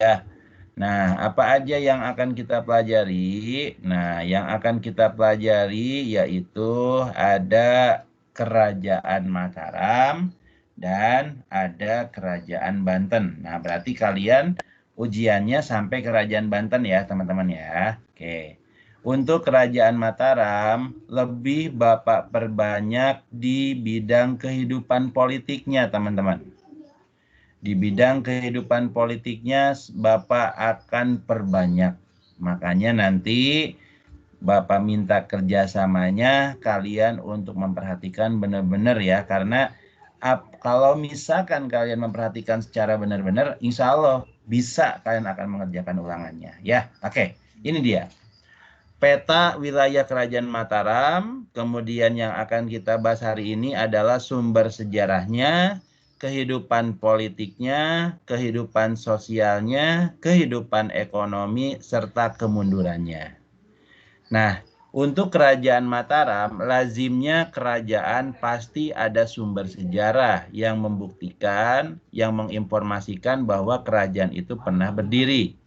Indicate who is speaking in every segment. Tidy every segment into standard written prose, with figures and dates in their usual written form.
Speaker 1: Ya. Nah, apa aja yang akan kita pelajari? Nah, yang akan kita pelajari yaitu ada Kerajaan Mataram dan ada Kerajaan Banten. Nah, berarti kalian ujiannya sampai Kerajaan Banten ya, teman-teman ya. Oke. Untuk Kerajaan Mataram, lebih Bapak perbanyak di bidang kehidupan politiknya, teman-teman. Di bidang kehidupan politiknya Bapak akan perbanyak. Makanya nanti Bapak minta kerjasamanya kalian untuk memperhatikan benar-benar ya. Karena kalau misalkan kalian memperhatikan secara benar-benar, insya Allah bisa kalian akan mengerjakan ulangannya. Ya, oke. Ini dia. Peta wilayah Kerajaan Mataram, kemudian yang akan kita bahas hari ini adalah sumber sejarahnya, kehidupan politiknya, kehidupan sosialnya, kehidupan ekonomi, serta kemundurannya. Nah, untuk Kerajaan Mataram, lazimnya kerajaan pasti ada sumber sejarah yang membuktikan, yang menginformasikan bahwa kerajaan itu pernah berdiri.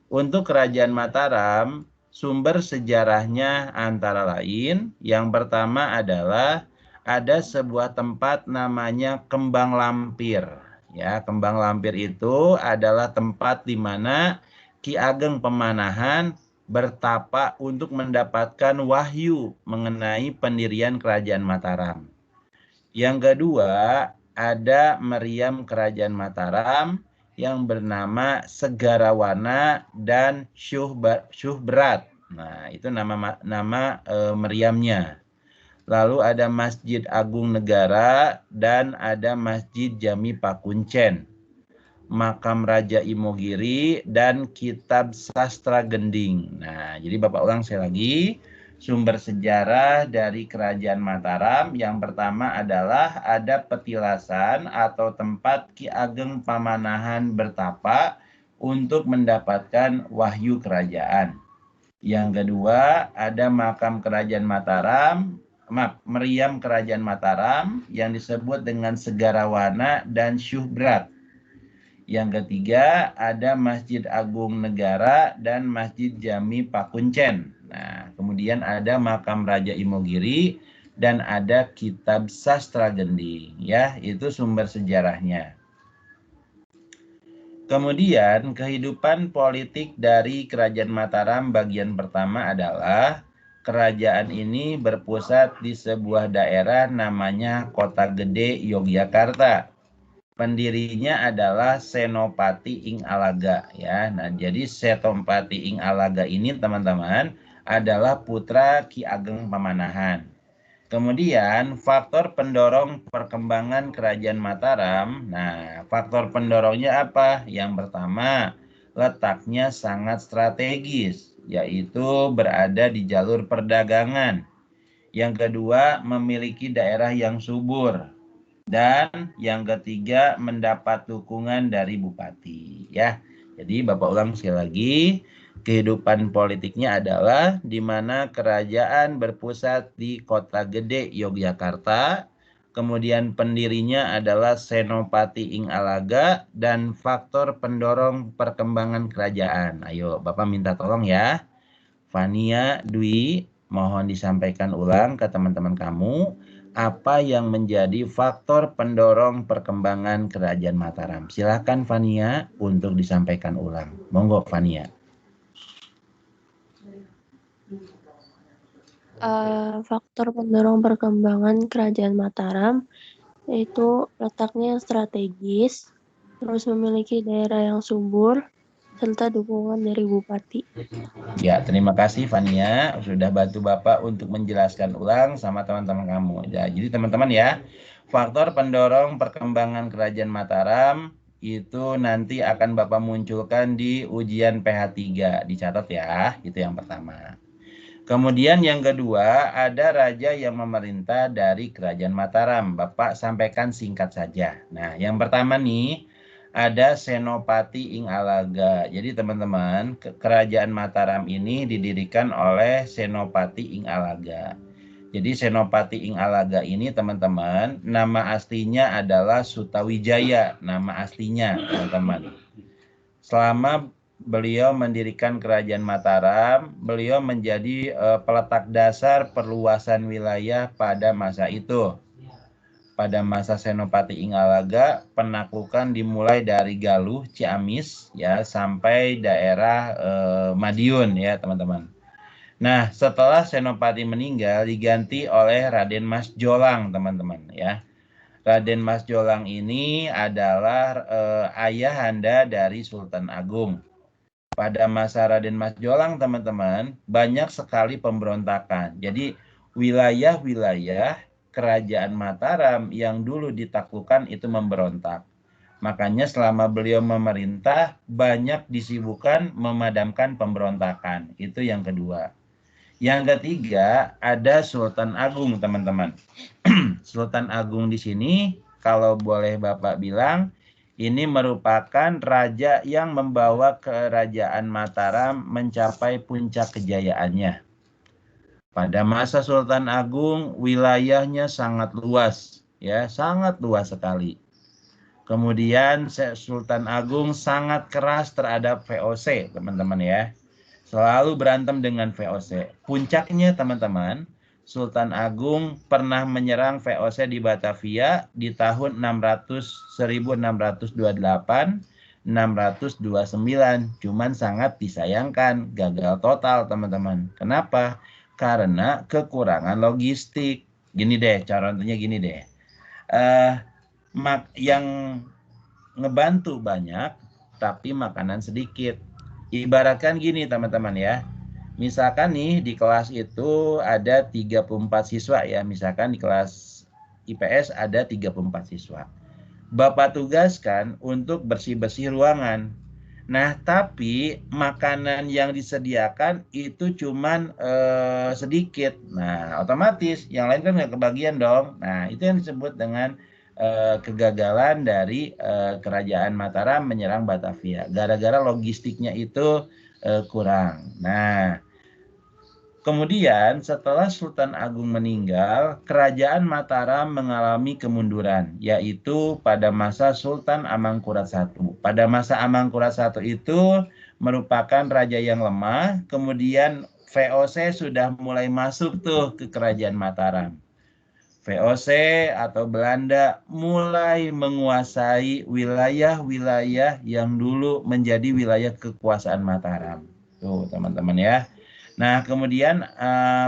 Speaker 1: Untuk Kerajaan Mataram, sumber sejarahnya antara lain, yang pertama adalah ada sebuah tempat namanya Kembang Lampir. Ya, Kembang Lampir itu adalah tempat di mana Ki Ageng Pemanahan bertapa untuk mendapatkan wahyu mengenai pendirian Kerajaan Mataram. Yang kedua, ada meriam Kerajaan Mataram yang bernama Segarawana dan Syuhbrat. Nah, itu nama meriamnya. Lalu ada Masjid Agung Negara dan ada Masjid Jami Pakuncen, Makam Raja Imogiri, dan Kitab Sastra Gending. Nah, jadi Bapak ulang sekali lagi. Sumber sejarah dari Kerajaan Mataram yang pertama adalah ada petilasan atau tempat Ki Ageng Pamanahan bertapa untuk mendapatkan wahyu kerajaan. Yang kedua ada makam Kerajaan Mataram, meriam Kerajaan Mataram yang disebut dengan Segarawana dan Syuhbrat. Yang ketiga ada Masjid Agung Negara dan Masjid Jami Pakuncen. Nah, kemudian ada makam Raja Imogiri dan ada Kitab Sastra Gending. Ya, itu sumber sejarahnya. Kemudian kehidupan politik dari Kerajaan Mataram bagian pertama adalah kerajaan ini berpusat di sebuah daerah namanya Kota Gede, Yogyakarta. Pendirinya adalah Senopati Ing Alaga ya. Nah, jadi Senopati Ing Alaga ini teman-teman adalah putra Ki Ageng Pamanahan. Kemudian faktor pendorong perkembangan Kerajaan Mataram. Nah, faktor pendorongnya apa? Yang pertama, letaknya sangat strategis, yaitu berada di jalur perdagangan. Yang kedua, memiliki daerah yang subur. Dan yang ketiga, mendapat dukungan dari bupati. Ya, jadi Bapak ulang sekali lagi. Kehidupan politiknya adalah di mana kerajaan berpusat di Kota Gede, Yogyakarta. Kemudian pendirinya adalah Senopati Ing Alaga dan faktor pendorong perkembangan kerajaan. Ayo, Bapak minta tolong ya. Fania Dwi, mohon disampaikan ulang ke teman-teman kamu apa yang menjadi faktor pendorong perkembangan Kerajaan Mataram. Silakan Fania untuk disampaikan ulang. Monggo Fania.
Speaker 2: Faktor pendorong perkembangan Kerajaan Mataram yaitu letaknya yang strategis, terus memiliki daerah yang subur, serta dukungan dari bupati.
Speaker 1: Ya, terima kasih Fania sudah bantu Bapak untuk menjelaskan ulang sama teman-teman kamu. Ya, jadi teman-teman ya, faktor pendorong perkembangan Kerajaan Mataram itu nanti akan Bapak munculkan di ujian PH3. Dicatat ya, itu yang pertama. Kemudian yang kedua, ada raja yang memerintah dari Kerajaan Mataram. Bapak sampaikan singkat saja. Nah, yang pertama nih, ada Senopati Ing Alaga. Jadi teman-teman, Kerajaan Mataram ini didirikan oleh Senopati Ing Alaga. Jadi Senopati Ing Alaga ini teman-teman, nama aslinya adalah Sutawijaya. Nama aslinya teman-teman. selama beliau mendirikan Kerajaan Mataram, beliau menjadi peletak dasar perluasan wilayah pada masa itu. Pada masa Senopati Ingalaga, penaklukan dimulai dari Galuh, Ciamis, ya, sampai daerah Madiun, ya teman-teman. Nah, setelah Senopati meninggal, diganti oleh Raden Mas Jolang, teman-teman, ya. Raden Mas Jolang ini adalah ayahanda dari Sultan Agung. Pada masa Raden Mas Jolang, teman-teman, banyak sekali pemberontakan. Jadi, wilayah-wilayah Kerajaan Mataram yang dulu ditaklukkan itu memberontak. Makanya selama beliau memerintah, banyak disibukkan memadamkan pemberontakan. Itu yang kedua. Yang ketiga, ada Sultan Agung, teman-teman. Sultan Agung di sini, kalau boleh Bapak bilang, ini merupakan raja yang membawa Kerajaan Mataram mencapai puncak kejayaannya. Pada masa Sultan Agung, wilayahnya sangat luas, ya, sangat luas sekali. Kemudian Sultan Agung sangat keras terhadap VOC, teman-teman ya. Selalu berantem dengan VOC. Puncaknya, teman-teman, Sultan Agung pernah menyerang VOC di Batavia di tahun 1628, 629. Cuman sangat disayangkan, gagal total, teman-teman. Kenapa? Karena kekurangan logistik. Gini deh, contohnya gini deh. Yang ngebantu banyak, tapi makanan sedikit. Ibaratkan gini, teman-teman ya. Misalkan nih di kelas itu ada 34 siswa ya. Misalkan di kelas IPS ada 34 siswa. Bapak tugaskan untuk bersih-bersih ruangan. Nah, tapi makanan yang disediakan itu cuman sedikit. Nah, otomatis yang lain kan nggak kebagian dong. Nah, itu yang disebut dengan kegagalan dari Kerajaan Mataram menyerang Batavia. Gara-gara logistiknya itu kurang. Nah, kemudian setelah Sultan Agung meninggal, Kerajaan Mataram mengalami kemunduran, yaitu pada masa Sultan Amangkurat I. Pada masa Amangkurat I itu merupakan raja yang lemah, kemudian VOC sudah mulai masuk tuh ke Kerajaan Mataram. VOC atau Belanda mulai menguasai wilayah-wilayah yang dulu menjadi wilayah kekuasaan Mataram. Tuh, teman-teman ya. Nah, kemudian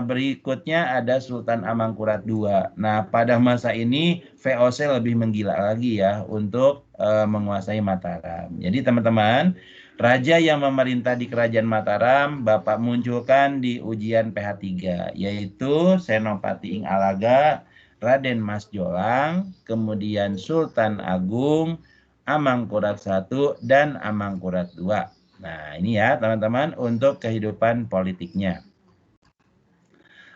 Speaker 1: berikutnya ada Sultan Amangkurat II. Nah, pada masa ini VOC lebih menggila lagi ya untuk menguasai Mataram. Jadi teman-teman, raja yang memerintah di Kerajaan Mataram Bapak munculkan di ujian PH3, yaitu Senopati Ingalaga, Raden Mas Jolang, kemudian Sultan Agung, Amangkurat I, dan Amangkurat II. Nah, ini ya teman-teman untuk kehidupan politiknya.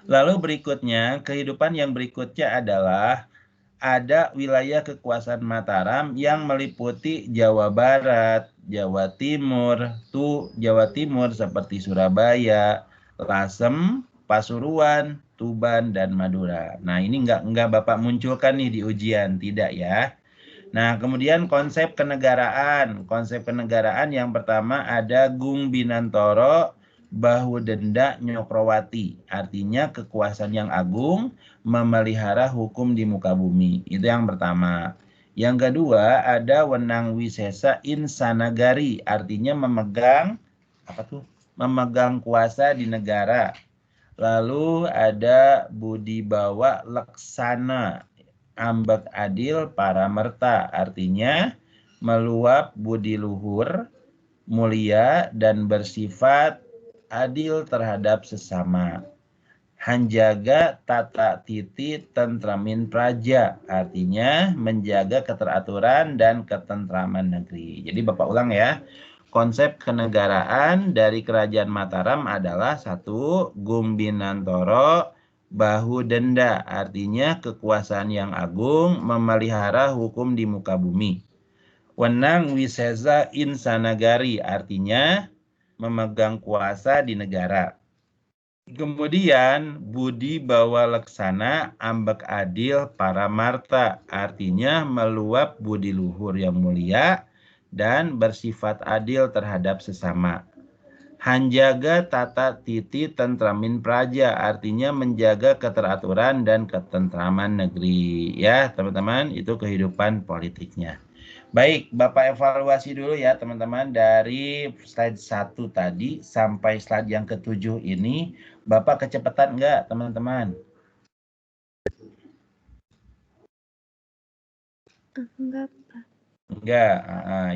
Speaker 1: Lalu berikutnya, kehidupan yang berikutnya adalah ada wilayah kekuasaan Mataram yang meliputi Jawa Barat, Jawa Timur, Jawa Timur seperti Surabaya, Lasem, Pasuruan, Tuban, dan Madura. Nah, ini nggak Bapak munculkan nih di ujian, tidak ya. Nah, kemudian konsep kenegaraan. Konsep kenegaraan yang pertama ada Gung Binantoro Bahudenda Nyokrowati. Artinya kekuasaan yang agung memelihara hukum di muka bumi. Itu yang pertama. Yang kedua ada Wenang Wisesa Insanagari. Artinya memegang memegang kuasa di negara. Lalu ada Budibawa Leksana Ambek adil para merta, artinya meluap budi luhur, mulia dan bersifat adil terhadap sesama. Hanjaga tata titi tentramin praja, artinya menjaga keteraturan dan ketentraman negeri. Jadi Bapak ulang ya. Konsep kenegaraan dari Kerajaan Mataram adalah satu, Gumbinantoro Bahudenda, artinya kekuasaan yang agung memelihara hukum di muka bumi. Wenang Wisesa Insanagari, artinya memegang kuasa di negara. Kemudian Budi Bawa Leksana Ambek adil para marta, artinya meluap budi luhur yang mulia dan bersifat adil terhadap sesama. Hanjaga tata titi tentramin praja, artinya menjaga keteraturan dan ketentraman negeri. Ya, teman-teman, itu kehidupan politiknya. Baik, Bapak evaluasi dulu ya, teman-teman, dari slide 1 tadi sampai slide yang ke-7 ini, Bapak kecepatan enggak, teman-teman?
Speaker 2: Enggak, Pak.
Speaker 1: Enggak.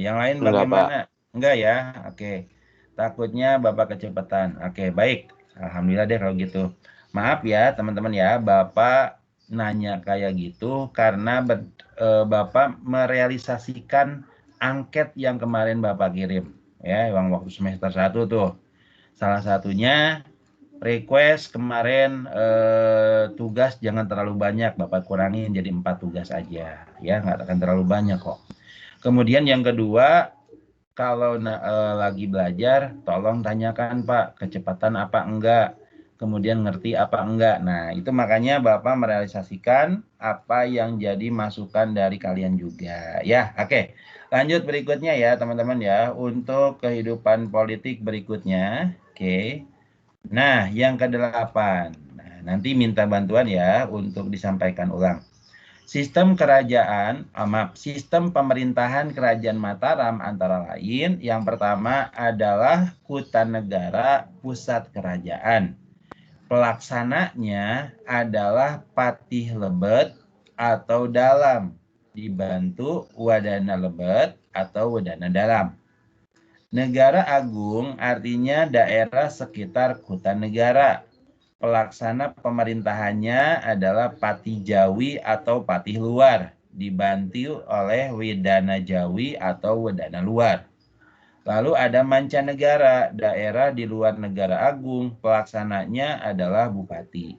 Speaker 1: Yang lain
Speaker 3: Enggak,
Speaker 1: bagaimana? Enggak ya? Oke. Takutnya Bapak kecepatan. Oke, baik. Alhamdulillah deh kalau gitu. Maaf ya teman-teman ya, Bapak nanya kayak gitu karena Bapak merealisasikan angket yang kemarin Bapak kirim. Ya, yang waktu semester 1 tuh. Salah satunya request kemarin tugas jangan terlalu banyak, Bapak kurangin jadi 4 tugas aja. Ya, nggak akan terlalu banyak kok. Kemudian yang kedua, kalau lagi belajar, tolong tanyakan Pak, kecepatan apa enggak, kemudian ngerti apa enggak. Nah, itu makanya Bapak merealisasikan apa yang jadi masukan dari kalian juga. Ya, oke. Lanjut berikutnya ya teman-teman ya, untuk kehidupan politik berikutnya. Oke. Nah, yang kedelapan. Nah, nanti minta bantuan ya untuk disampaikan ulang. Sistem sistem pemerintahan Kerajaan Mataram antara lain, yang pertama adalah Kutanegara Pusat Kerajaan. Pelaksananya adalah Patih Lebet atau Dalam, dibantu Wadana Lebet atau Wadana Dalam. Negara Agung artinya daerah sekitar Kutanegara. Pelaksana pemerintahannya adalah Patih Jawi atau Patih Luar, dibantu oleh Wedana Jawi atau Wedana Luar. Lalu ada mancanegara, daerah di luar negara agung, pelaksananya adalah Bupati.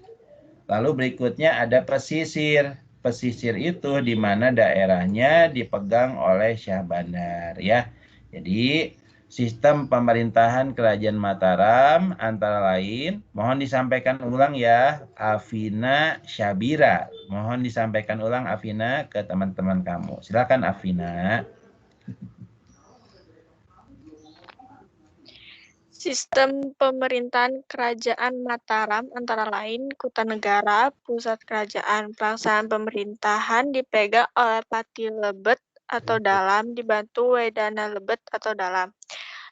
Speaker 1: Lalu berikutnya ada pesisir. Pesisir itu di mana daerahnya dipegang oleh Syah Bandar ya. Jadi sistem pemerintahan Kerajaan Mataram antara lain, mohon disampaikan ulang ya, Afina Syabira. Mohon disampaikan ulang Afina ke teman-teman kamu. Silakan Afina.
Speaker 4: Sistem pemerintahan Kerajaan Mataram antara lain Kutanegara, pusat kerajaan. Pelaksanaan pemerintahan dipegang oleh Patih Lebet atau Dalam, dibantu Wedana Lebet atau Dalam.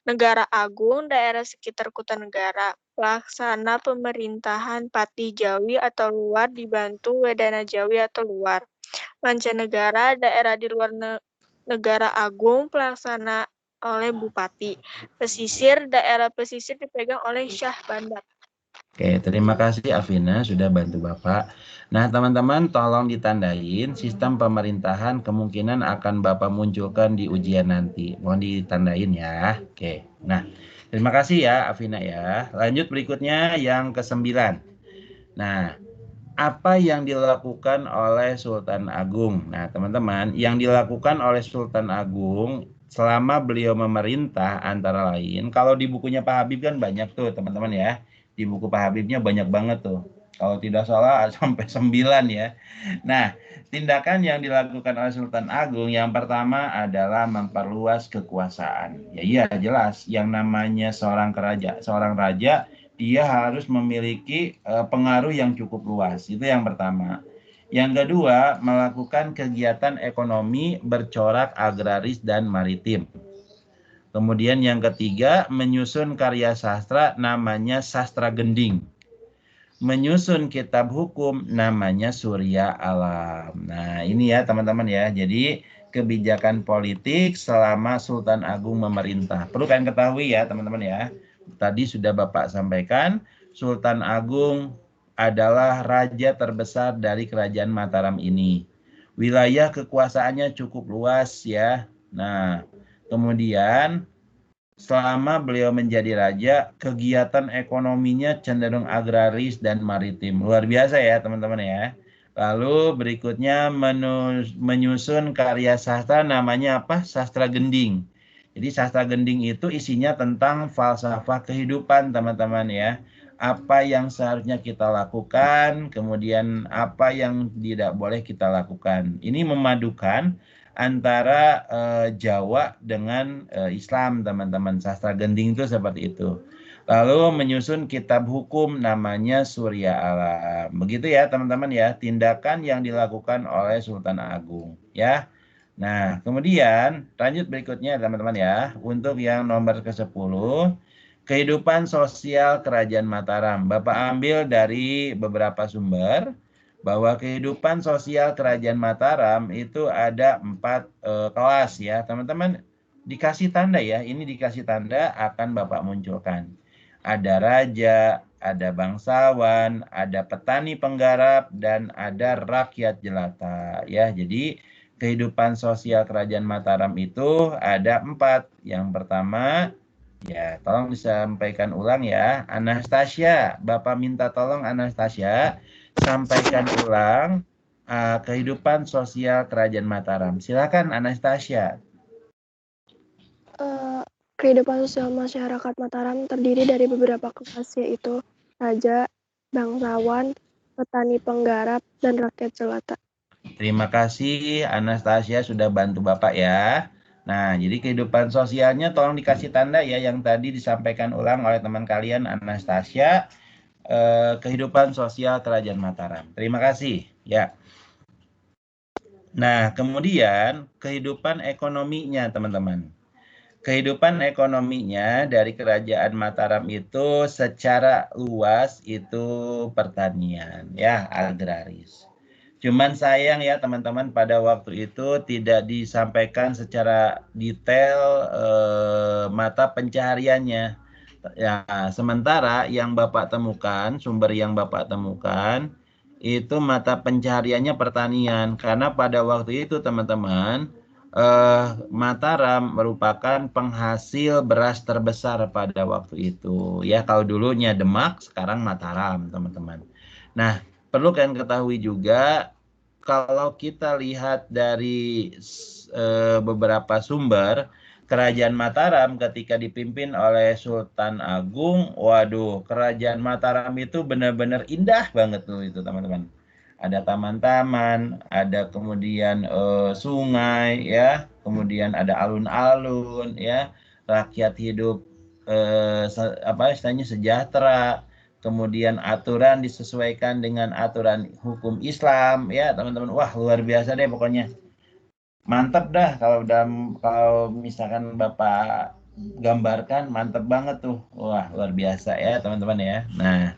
Speaker 4: Negara Agung, daerah sekitar Kutanegara. Pelaksana pemerintahan Patih Jawi atau Luar, dibantu Wedana Jawi atau Luar. Mancanegara, daerah di luar negara agung, pelaksana oleh Bupati. Pesisir, daerah pesisir dipegang oleh Syah Bandar.
Speaker 1: Oke, terima kasih Afina sudah bantu Bapak. Nah, teman-teman tolong ditandain sistem pemerintahan kemungkinan akan Bapak munculkan di ujian nanti. Mohon ditandain ya. Oke. Nah, terima kasih ya Afina ya. Lanjut berikutnya yang ke-9. Nah, apa yang dilakukan oleh Sultan Agung? Nah, teman-teman, yang dilakukan oleh Sultan Agung selama beliau memerintah antara lain, kalau di bukunya Pak Habib kan banyak tuh, teman-teman ya. Di buku Pak Habibnya banyak banget tuh. Kalau tidak salah sampai 9 ya. Nah, tindakan yang dilakukan oleh Sultan Agung yang pertama adalah memperluas kekuasaan. Ya iya jelas, yang namanya seorang raja dia harus memiliki pengaruh yang cukup luas. Itu yang pertama. Yang kedua, melakukan kegiatan ekonomi bercorak agraris dan maritim. Kemudian yang ketiga, menyusun karya sastra namanya Sastra Gending. Menyusun kitab hukum namanya Surya Alam. Nah, ini ya teman-teman ya. Jadi kebijakan politik selama Sultan Agung memerintah. Perlu kalian ketahui ya teman-teman ya. Tadi sudah Bapak sampaikan, Sultan Agung adalah raja terbesar dari Kerajaan Mataram ini. Wilayah kekuasaannya cukup luas ya. Nah, kemudian selama beliau menjadi raja, kegiatan ekonominya cenderung agraris dan maritim. Luar biasa ya teman-teman ya. Lalu berikutnya menyusun karya sastra namanya apa? Sastra Gending. Jadi sastra Gending itu isinya tentang falsafah kehidupan teman-teman ya. Apa yang seharusnya kita lakukan, kemudian apa yang tidak boleh kita lakukan. Ini memadukan antara Jawa dengan Islam, teman-teman. Sastra Gending itu seperti itu. Lalu menyusun kitab hukum namanya Surya Alam. Begitu ya, teman-teman ya, tindakan yang dilakukan oleh Sultan Agung, ya. Nah, kemudian lanjut berikutnya, teman-teman ya. Untuk yang nomor ke-10, kehidupan sosial Kerajaan Mataram. Bapak ambil dari beberapa sumber bahwa kehidupan sosial Kerajaan Mataram itu ada 4 kelas ya, teman-teman. Dikasih tanda ya, ini dikasih tanda akan Bapak munculkan. Ada raja, ada bangsawan, ada petani penggarap, dan ada rakyat jelata. Ya, jadi kehidupan sosial Kerajaan Mataram itu ada 4. Yang pertama, ya tolong disampaikan ulang ya, Anastasia. Bapak minta tolong Anastasia sampaikan ulang kehidupan sosial Kerajaan Mataram. Silakan Anastasia.
Speaker 3: Kehidupan sosial masyarakat Mataram terdiri dari beberapa kelas, yaitu raja, bangsawan, petani penggarap, dan rakyat jelata.
Speaker 1: Terima kasih Anastasia sudah bantu Bapak ya. Nah, jadi kehidupan sosialnya tolong dikasih tanda ya, yang tadi disampaikan ulang oleh teman kalian Anastasia, kehidupan sosial Kerajaan Mataram. Terima kasih ya. Nah, kemudian kehidupan ekonominya, teman-teman. Kehidupan ekonominya dari Kerajaan Mataram itu secara luas itu pertanian, ya, agraris. Cuman sayang ya teman-teman, pada waktu itu tidak disampaikan secara detail mata pencahariannya. Ya, sementara yang Bapak temukan, sumber yang Bapak temukan, itu mata pencahariannya pertanian. Karena pada waktu itu teman-teman, Mataram merupakan penghasil beras terbesar pada waktu itu. Ya, kalau dulunya Demak, sekarang Mataram, teman-teman. Nah, perlu kalian ketahui juga, kalau kita lihat dari beberapa sumber, Kerajaan Mataram ketika dipimpin oleh Sultan Agung, waduh, Kerajaan Mataram itu benar-benar indah banget tuh itu, teman-teman. Ada taman-taman, ada kemudian sungai ya, kemudian ada alun-alun ya, rakyat hidup istilahnya sejahtera, kemudian aturan disesuaikan dengan aturan hukum Islam ya, teman-teman. Wah, luar biasa deh pokoknya. Mantap dah kalau misalkan Bapak gambarkan, mantap banget tuh. Wah, luar biasa ya, teman-teman ya. Nah,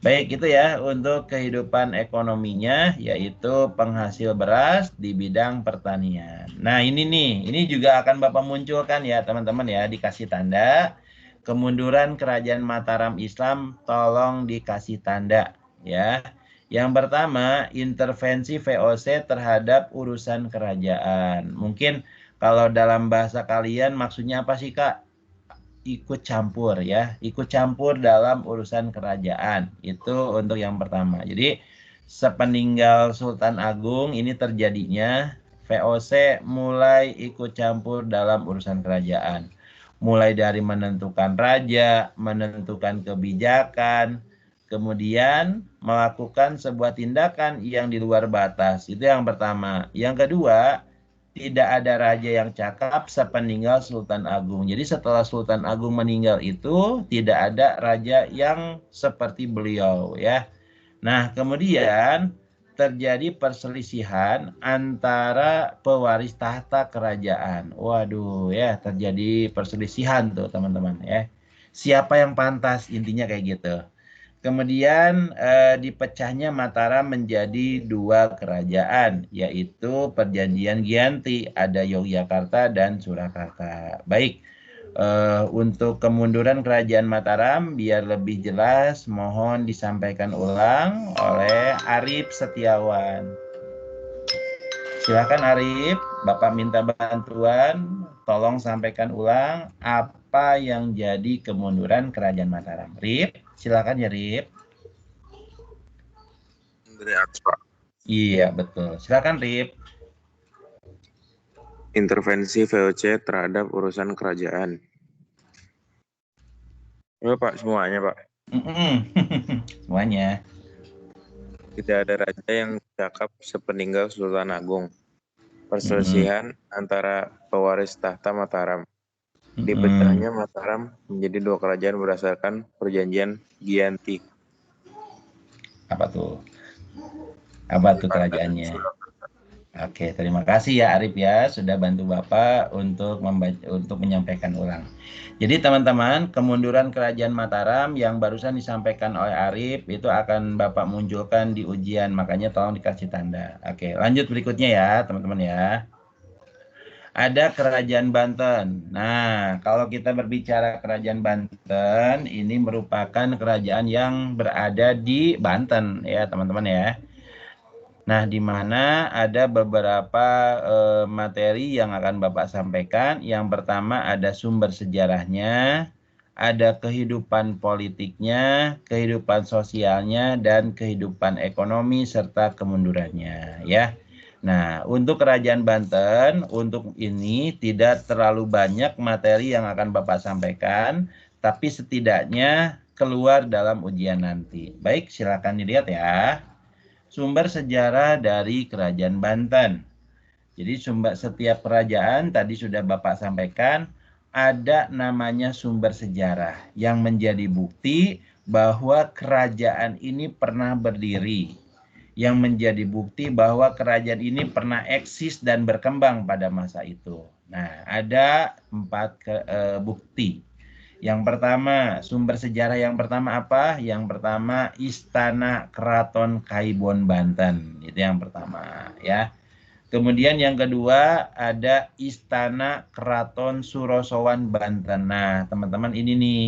Speaker 1: baik, itu ya untuk kehidupan ekonominya, yaitu penghasil beras di bidang pertanian. Nah, ini nih, ini juga akan Bapak munculkan ya teman-teman ya, dikasih tanda. Kemunduran Kerajaan Mataram Islam, tolong dikasih tanda ya. Yang pertama, intervensi VOC terhadap urusan kerajaan. Mungkin kalau dalam bahasa kalian maksudnya apa sih Kak? Ikut campur ya, ikut campur dalam urusan kerajaan. Itu untuk yang pertama. Jadi sepeninggal Sultan Agung ini terjadinya VOC mulai ikut campur dalam urusan kerajaan. Mulai dari menentukan raja, menentukan kebijakan, kemudian melakukan sebuah tindakan yang di luar batas. Itu yang pertama. Yang kedua, tidak ada raja yang cakap sepeninggal Sultan Agung. Jadi setelah Sultan Agung meninggal itu tidak ada raja yang seperti beliau ya. Nah, kemudian terjadi perselisihan antara pewaris tahta kerajaan. Waduh ya, terjadi perselisihan tuh teman-teman ya. Siapa yang pantas, intinya kayak gitu. Kemudian dipecahnya Mataram menjadi 2 kerajaan, yaitu Perjanjian Giyanti, ada Yogyakarta dan Surakarta. Baik, untuk kemunduran Kerajaan Mataram, biar lebih jelas, mohon disampaikan ulang oleh Arif Setiawan. Silakan Arif, Bapak minta bantuan, tolong sampaikan ulang apa yang jadi kemunduran Kerajaan Mataram. Rip, silakan ya Rip.
Speaker 5: Dari atas, Pak.
Speaker 1: Iya, betul. Silakan Rip.
Speaker 5: Intervensi VOC terhadap urusan kerajaan. Ya Pak, semuanya Pak.
Speaker 1: Semuanya.
Speaker 5: Tidak ada raja yang cakap sepeninggal Sultan Agung. perselisihan antara pewaris tahta Mataram. Di
Speaker 1: Mm-mm.
Speaker 5: pecahnya Mataram menjadi dua kerajaan berdasarkan perjanjian Giyanti.
Speaker 1: Apa tuh? Apa tuh kerajaannya? Oke, terima kasih ya Arif ya sudah bantu Bapak untuk menyampaikan ulang. Jadi teman-teman, kemunduran Kerajaan Mataram yang barusan disampaikan oleh Arif itu akan Bapak munculkan di ujian, makanya tolong dikasih tanda. Oke, lanjut berikutnya ya teman-teman ya. Ada Kerajaan Banten. Nah, kalau kita berbicara Kerajaan Banten, ini merupakan kerajaan yang berada di Banten ya teman-teman ya. Nah, di mana ada beberapa materi yang akan Bapak sampaikan. Yang pertama ada sumber sejarahnya, ada kehidupan politiknya, kehidupan sosialnya, dan kehidupan ekonomi serta kemundurannya, ya. Nah, untuk Kerajaan Banten, untuk ini tidak terlalu banyak materi yang akan Bapak sampaikan, tapi setidaknya keluar dalam ujian nanti. Baik, silakan dilihat ya. Sumber sejarah dari Kerajaan Banten. Jadi setiap kerajaan tadi sudah Bapak sampaikan ada namanya sumber sejarah yang menjadi bukti bahwa kerajaan ini pernah berdiri. Yang menjadi bukti bahwa kerajaan ini pernah eksis dan berkembang pada masa itu. Nah, ada 4 bukti. Yang pertama, sumber sejarah yang pertama apa? Yang pertama Istana Keraton Kaibon Banten. Itu yang pertama ya. Kemudian yang kedua ada Istana Keraton Surosowan Banten. Nah, teman-teman ini nih.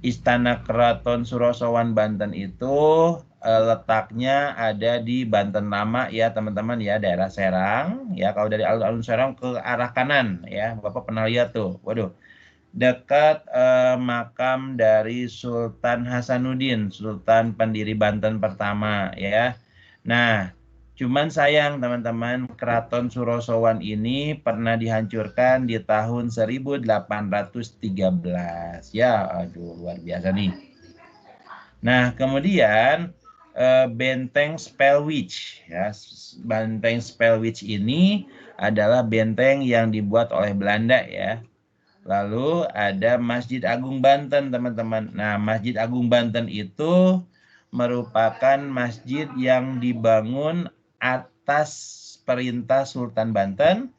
Speaker 1: Istana Keraton Surosowan Banten itu letaknya ada di Banten Lama ya, teman-teman ya, daerah Serang ya. Kalau dari alun-alun Serang ke arah kanan ya. Bapak pernah lihat tuh. Waduh. Dekat makam dari Sultan Hasanuddin, Sultan pendiri Banten pertama ya. Nah, cuman sayang teman-teman, Keraton Surosowan ini pernah dihancurkan di tahun 1813. Ya, aduh luar biasa nih. Nah, kemudian Benteng Spelwich ya. Benteng Spelwich ini adalah benteng yang dibuat oleh Belanda ya. Lalu ada Masjid Agung Banten, teman-teman. Nah, Masjid Agung Banten itu merupakan masjid yang dibangun atas perintah Sultan Banten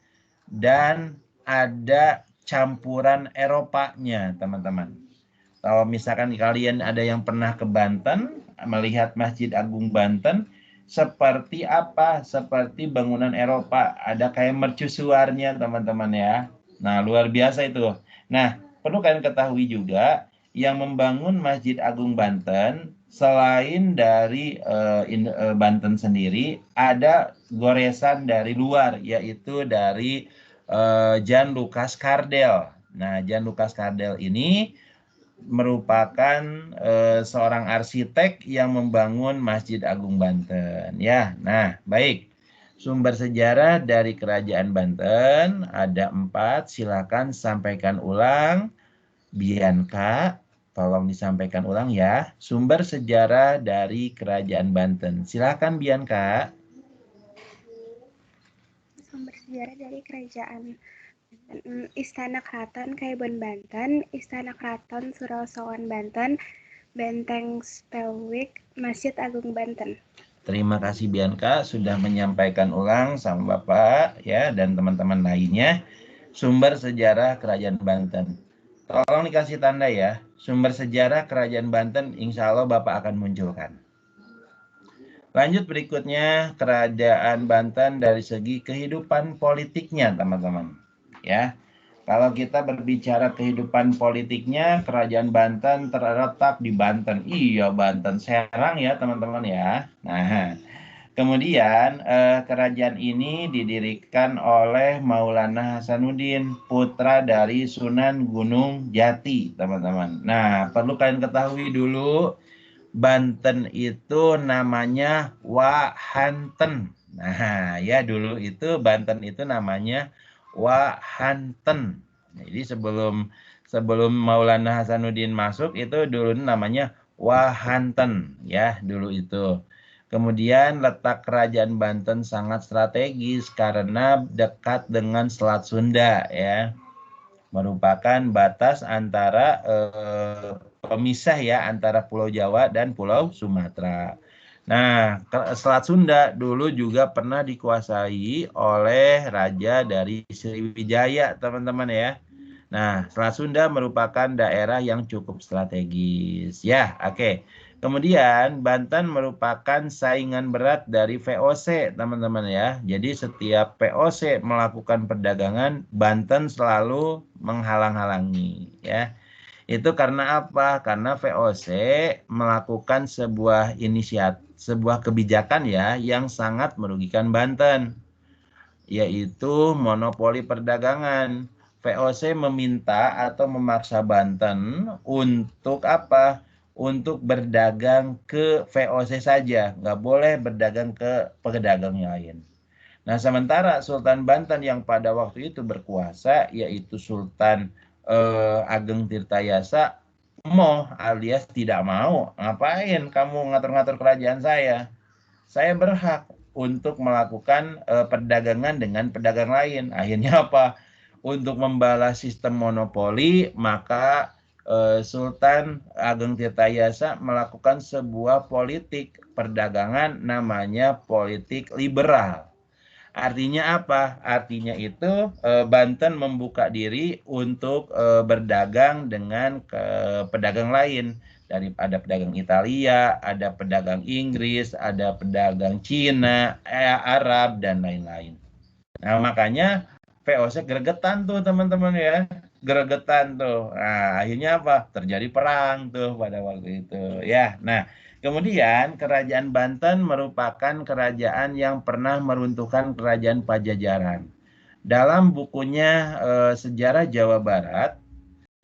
Speaker 1: dan ada campuran Eropanya, teman-teman. Kalau misalkan kalian ada yang pernah ke Banten, melihat Masjid Agung Banten, seperti apa? Seperti bangunan Eropa. Ada kayak mercusuarnya, teman-teman ya. Nah, luar biasa itu. Nah, perlu kalian ketahui juga, yang membangun Masjid Agung Banten, selain dari Banten sendiri, ada goresan dari luar, yaitu dari Jan Lucas Cardel. Nah, Jan Lucas Cardel ini merupakan seorang arsitek yang membangun Masjid Agung Banten. Ya, nah baik. Sumber sejarah dari Kerajaan Banten ada 4. Silakan sampaikan ulang. Bianca, tolong disampaikan ulang ya. Sumber sejarah dari Kerajaan Banten. Silakan Bianca.
Speaker 6: Sumber sejarah dari Kerajaan Istana Keraton Kaibon Banten, Istana Keraton Surosowan Banten, Benteng Spelwich, Masjid Agung Banten.
Speaker 1: Terima kasih Bianca sudah menyampaikan ulang sama Bapak ya dan teman-teman lainnya sumber sejarah Kerajaan Banten. Tolong dikasih tanda ya, sumber sejarah Kerajaan Banten insya Allah Bapak akan munculkan. Lanjut berikutnya Kerajaan Banten dari segi kehidupan politiknya teman-teman. Ya, kalau kita berbicara kehidupan politiknya, Kerajaan Banten terletak di Banten. Iya, Banten Serang ya teman-teman ya. Nah, kemudian kerajaan ini didirikan oleh Maulana Hasanuddin, putra dari Sunan Gunung Jati, teman-teman. Nah, perlu kalian ketahui dulu, Banten itu namanya Wahanten. Nah, ya dulu itu Banten itu namanya Wahanten. Jadi sebelum Maulana Hasanuddin masuk itu dulu namanya Wahanten ya dulu itu. Kemudian letak kerajaan Banten sangat strategis karena dekat dengan Selat Sunda ya. Merupakan batas antara pemisah ya antara Pulau Jawa dan Pulau Sumatera. Nah, Selat Sunda dulu juga pernah dikuasai oleh raja dari Sriwijaya, teman-teman ya. Nah, Selat Sunda merupakan daerah yang cukup strategis. Ya, oke. Kemudian Banten merupakan saingan berat dari VOC, teman-teman ya. Jadi setiap VOC melakukan perdagangan, Banten selalu menghalang-halangi ya. Itu karena apa? Karena VOC melakukan sebuah sebuah kebijakan ya yang sangat merugikan Banten, yaitu monopoli perdagangan. VOC meminta atau memaksa Banten untuk apa? Untuk berdagang ke VOC saja, nggak boleh berdagang ke pedagang yang lain. Nah, sementara Sultan Banten yang pada waktu itu berkuasa, yaitu Sultan Ageng Tirtayasa, alias tidak mau. Ngapain kamu ngatur-ngatur kerajaan saya? Saya berhak untuk melakukan perdagangan dengan pedagang lain. Akhirnya apa? Untuk membalas sistem monopoli, maka Sultan Ageng Tirtayasa melakukan sebuah politik perdagangan namanya politik liberal. Artinya apa? Artinya itu Banten membuka diri untuk berdagang dengan pedagang lain. Ada pedagang Italia, ada pedagang Inggris, ada pedagang Cina, Arab, dan lain-lain. Nah, makanya VOC gregetan tuh teman-teman ya. Gregetan tuh. Nah, akhirnya apa? Terjadi perang tuh pada waktu itu. Ya, nah kemudian kerajaan Banten merupakan kerajaan yang pernah meruntuhkan kerajaan Pajajaran. Dalam bukunya Sejarah Jawa Barat,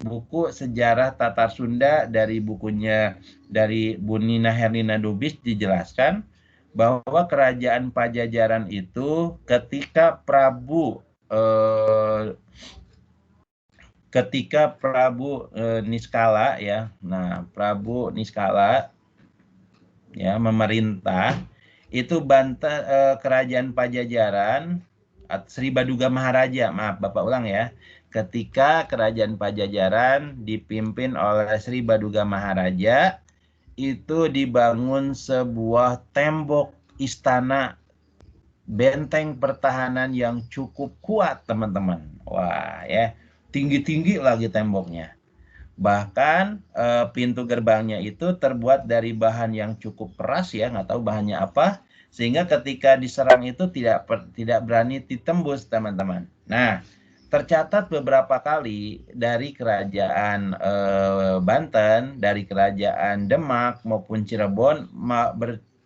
Speaker 1: buku Sejarah Tatar Sunda dari bukunya dari Bu Nina Herlina Lubis dijelaskan bahwa kerajaan Pajajaran itu ketika Prabu Niskala ya. Nah, Prabu Niskala ya memerintah itu kerajaan Pajajaran Sri Baduga Maharaja, maaf Bapak ulang ya. Ketika kerajaan Pajajaran dipimpin oleh Sri Baduga Maharaja, itu dibangun sebuah tembok istana benteng pertahanan yang cukup kuat, teman-teman. Wah, ya. Tinggi-tinggi lagi temboknya. Bahkan pintu gerbangnya itu terbuat dari bahan yang cukup keras ya, nggak tahu bahannya apa, sehingga ketika diserang itu tidak berani ditembus, teman-teman. Nah, tercatat beberapa kali dari kerajaan Banten, dari kerajaan Demak maupun Cirebon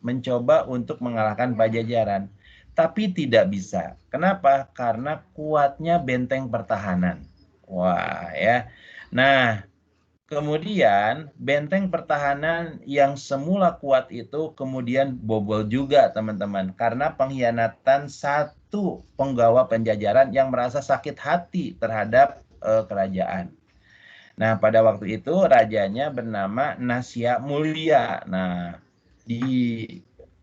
Speaker 1: mencoba untuk mengalahkan Pajajaran, tapi tidak bisa. Kenapa? Karena kuatnya benteng pertahanan. Wah, ya. Nah, kemudian benteng pertahanan yang semula kuat itu kemudian bobol juga, teman-teman, karena pengkhianatan satu penggawa penjajaran yang merasa sakit hati terhadap kerajaan. Nah, pada waktu itu rajanya bernama Nasya Mulia. Nah, di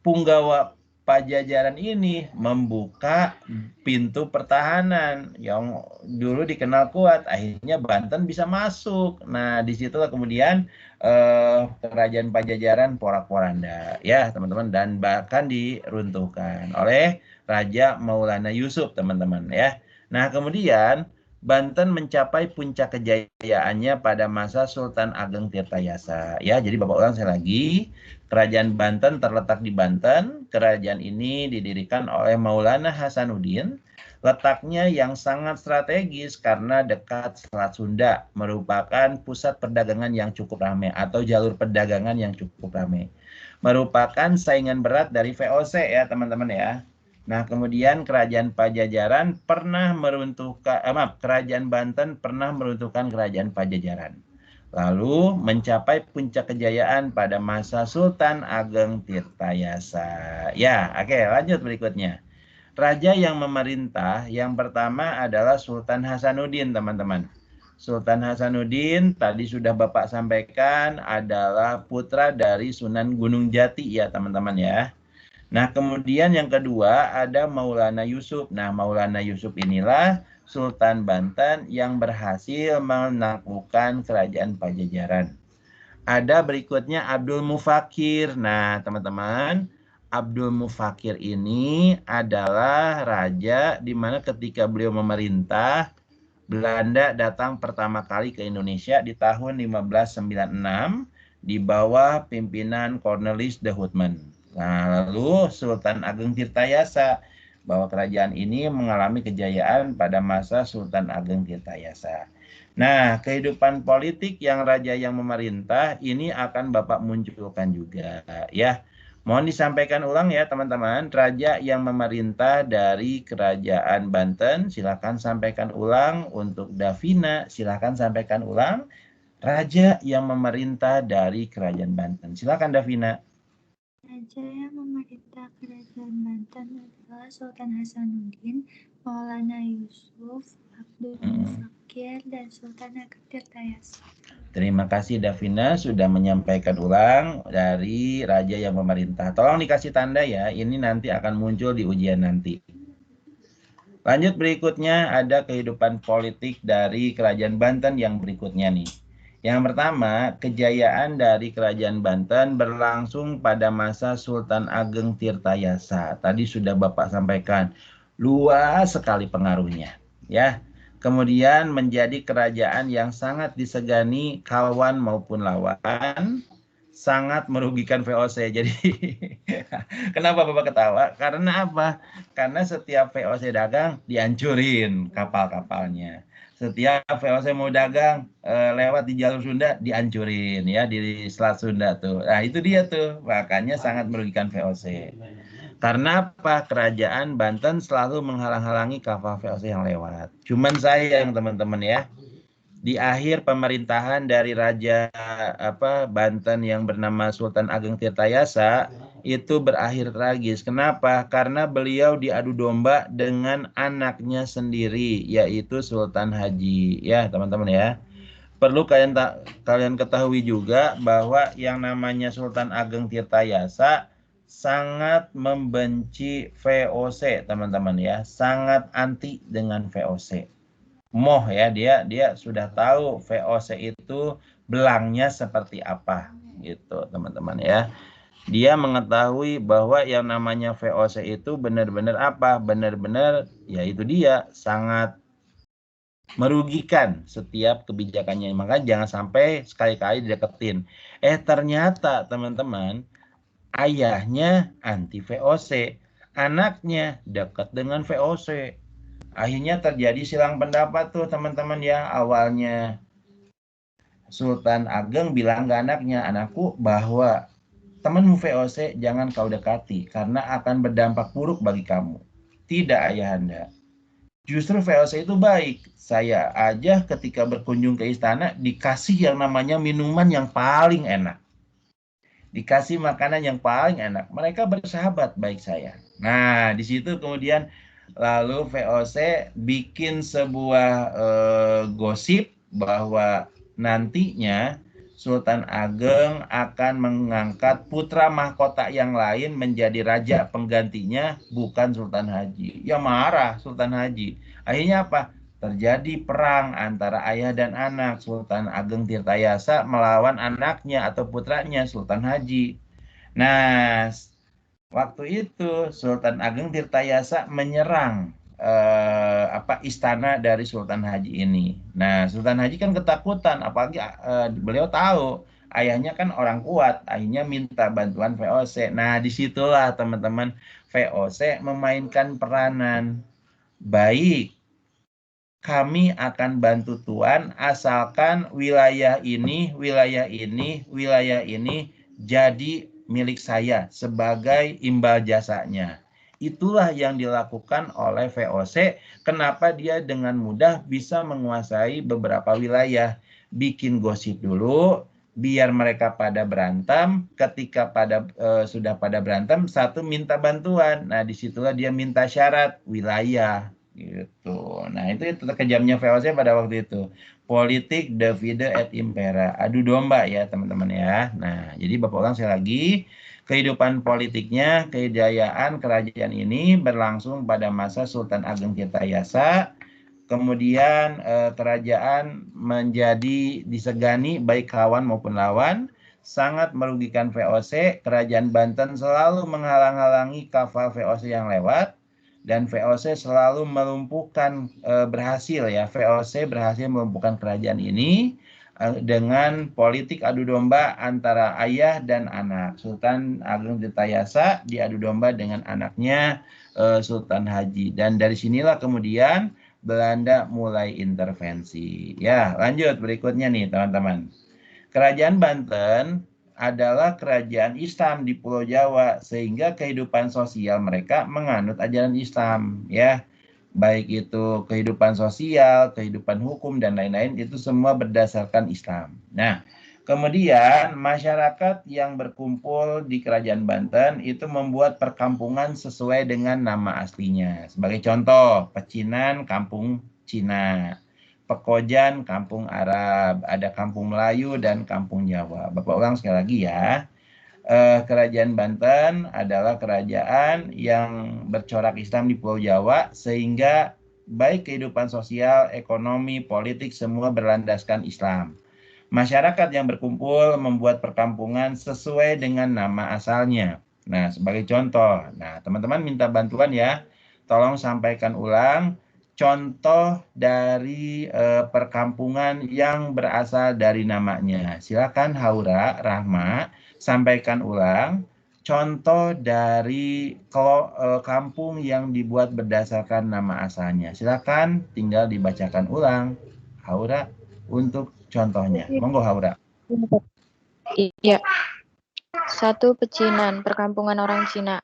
Speaker 1: punggawa Pajajaran ini membuka pintu pertahanan yang dulu dikenal kuat, akhirnya Banten bisa masuk. Nah, disitulah kemudian kerajaan Pajajaran porak-poranda, ya teman-teman, dan bahkan diruntuhkan oleh Raja Maulana Yusuf, teman-teman ya. Nah, kemudian Banten mencapai puncak kejayaannya pada masa Sultan Ageng Tirtayasa. Ya, jadi Bapak ulang saya lagi. Kerajaan Banten terletak di Banten. Kerajaan ini didirikan oleh Maulana Hasanuddin. Letaknya yang sangat strategis karena dekat Selat Sunda, merupakan pusat perdagangan yang cukup ramai atau jalur perdagangan yang cukup ramai. Merupakan saingan berat dari VOC ya teman-teman ya. Nah, kemudian kerajaan Pajajaran pernah meruntuhkan, kerajaan Banten pernah meruntuhkan kerajaan Pajajaran. Lalu mencapai puncak kejayaan pada masa Sultan Ageng Tirtayasa. Ya, oke, lanjut berikutnya. Raja yang memerintah yang pertama adalah Sultan Hasanuddin, teman-teman. Sultan Hasanuddin tadi sudah Bapak sampaikan adalah putra dari Sunan Gunung Jati ya, teman-teman ya. Nah, kemudian yang kedua ada Maulana Yusuf. Nah, Maulana Yusuf inilah Sultan Banten yang berhasil menaklukkan kerajaan Pajajaran. Ada berikutnya Abdul Mufakir. Nah, teman-teman, Abdul Mufakir ini adalah raja di mana ketika beliau memerintah, Belanda datang pertama kali ke Indonesia di tahun 1596 di bawah pimpinan Cornelis de Houtman. Nah, lalu Sultan Ageng Tirtayasa, bahwa kerajaan ini mengalami kejayaan pada masa Sultan Ageng Tirtayasa. Nah, kehidupan politik yang raja yang memerintah ini akan Bapak munculkan juga ya. Mohon disampaikan ulang ya teman-teman, raja yang memerintah dari kerajaan Banten, silakan sampaikan ulang. Untuk Davina, silakan sampaikan ulang. Raja yang memerintah dari kerajaan Banten, silakan Davina.
Speaker 7: Raja yang memerintah kerajaan Banten adalah Sultan Hasanuddin, Maulana Yusuf, Abdul Mufakir, dan Sultan Ageng Tirtayasa.
Speaker 1: Terima kasih Davina sudah menyampaikan ulang dari raja yang memerintah. Tolong dikasih tanda ya, ini nanti akan muncul di ujian nanti. Lanjut berikutnya ada kehidupan politik dari kerajaan Banten yang berikutnya nih. Yang pertama, kejayaan dari kerajaan Banten berlangsung pada masa Sultan Ageng Tirtayasa. Tadi sudah Bapak sampaikan, luas sekali pengaruhnya ya. Kemudian menjadi kerajaan yang sangat disegani kawan maupun lawan, sangat merugikan VOC. Jadi kenapa Bapak ketawa? Karena apa? Karena setiap VOC dagang dihancurin kapal-kapalnya. Setiap VOC mau dagang lewat di jalur Sunda dihancurin ya, di Selat Sunda tuh. Nah, itu dia tuh. Makanya sangat merugikan VOC. Karena apa? Kerajaan Banten selalu menghalang-halangi kapal VOC yang lewat. Cuman sayang teman-teman ya, di akhir pemerintahan dari Raja Banten yang bernama Sultan Ageng Tirtayasa itu berakhir tragis. Kenapa? Karena beliau diadu domba dengan anaknya sendiri, yaitu Sultan Haji. Ya teman-teman ya. Perlu kalian ketahui juga bahwa yang namanya Sultan Ageng Tirtayasa sangat membenci VOC teman-teman ya, sangat anti dengan VOC. Moh ya, dia sudah tahu VOC itu belangnya seperti apa gitu teman-teman ya. Dia mengetahui bahwa yang namanya VOC itu benar-benar apa? Benar-benar ya itu dia sangat merugikan setiap kebijakannya. Maka jangan sampai sekali-kali dideketin. Ternyata teman-teman, ayahnya anti VOC, anaknya dekat dengan VOC. Akhirnya terjadi silang pendapat tuh teman-teman ya. Awalnya Sultan Ageng bilang ke anaknya, anakku bahwa temanmu VOC jangan kau dekati karena akan berdampak buruk bagi kamu. Tidak ayahanda. Justru VOC itu baik. Saya aja ketika berkunjung ke istana dikasih yang namanya minuman yang paling enak. Dikasih makanan yang paling enak. Mereka bersahabat baik saya. Nah, di situ kemudian lalu VOC bikin sebuah gosip bahwa nantinya Sultan Ageng akan mengangkat putra mahkota yang lain menjadi raja penggantinya, bukan Sultan Haji. Ya marah Sultan Haji. Akhirnya apa? Terjadi perang antara ayah dan anak. Sultan Ageng Tirtayasa melawan anaknya atau putranya Sultan Haji. Nah, waktu itu Sultan Ageng Tirtayasa menyerang istana dari Sultan Haji ini. Nah, Sultan Haji kan ketakutan, apalagi beliau tahu ayahnya kan orang kuat, akhirnya minta bantuan VOC. Nah, disitulah teman-teman VOC memainkan peranan. Baik, kami akan bantu Tuan asalkan wilayah ini jadi milik saya sebagai imbal jasanya. Itulah yang dilakukan oleh VOC. Kenapa dia dengan mudah bisa menguasai beberapa wilayah. Bikin gosip dulu, biar mereka pada berantem. Ketika sudah pada berantem, satu minta bantuan. Nah, disitulah dia minta syarat wilayah. Gitu. Nah, itu kejamnya VOC pada waktu itu. Politik divide et impera. Adu domba ya teman-teman ya. Nah, jadi Bapak ulang sekali lagi. Kehidupan politiknya, kejayaan kerajaan ini berlangsung pada masa Sultan Ageng Tirtayasa. Kemudian kerajaan menjadi disegani baik kawan maupun lawan, sangat merugikan VOC. Kerajaan Banten selalu menghalang-halangi kapal VOC yang lewat, dan VOC selalu melumpuhkan, berhasil ya, VOC berhasil melumpuhkan kerajaan ini dengan politik adu domba antara ayah dan anak. Sultan Ageng Tirtayasa diadu domba dengan anaknya Sultan Haji, dan dari sinilah kemudian Belanda mulai intervensi. Ya, lanjut berikutnya nih teman-teman. Kerajaan Banten adalah kerajaan Islam di Pulau Jawa, sehingga kehidupan sosial mereka menganut ajaran Islam, ya. Baik itu kehidupan sosial, kehidupan hukum, dan lain-lain, itu semua berdasarkan Islam. Nah, kemudian masyarakat yang berkumpul di Kerajaan Banten itu membuat perkampungan sesuai dengan nama aslinya. Sebagai contoh, Pecinan, Kampung Cina. Pekojan, Kampung Arab. Ada Kampung Melayu dan Kampung Jawa. Bapak ulang sekali lagi ya. Kerajaan Banten adalah kerajaan yang bercorak Islam di Pulau Jawa, sehingga baik kehidupan sosial, ekonomi, politik, semua berlandaskan Islam. Masyarakat yang berkumpul membuat perkampungan sesuai dengan nama asalnya. Nah, sebagai contoh, nah teman-teman minta bantuan ya, tolong sampaikan ulang contoh dari perkampungan yang berasal dari namanya. Silakan Haura, Rahma, sampaikan ulang contoh dari kampung yang dibuat berdasarkan nama asalnya. Silakan tinggal dibacakan ulang. Haura untuk contohnya. Monggo Haura.
Speaker 8: Iya. 1. Pecinan, perkampungan orang Cina.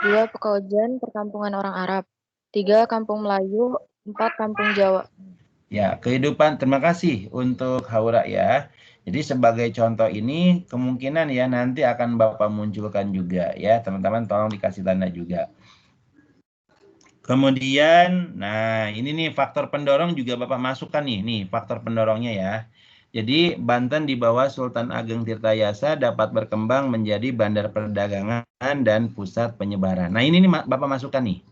Speaker 8: 2. Pekojan, perkampungan orang Arab. 3. Kampung Melayu. 4. Kampung Jawa.
Speaker 1: Ya, kehidupan, terima kasih untuk Haura ya. Jadi sebagai contoh ini kemungkinan ya nanti akan Bapak munculkan juga ya, teman-teman tolong dikasih tanda juga. Kemudian, nah ini nih faktor pendorong juga Bapak masukkan nih faktor pendorongnya ya. Jadi Banten di bawah Sultan Ageng Tirtayasa dapat berkembang menjadi bandar perdagangan dan pusat penyebaran. Nah ini nih Bapak masukkan nih.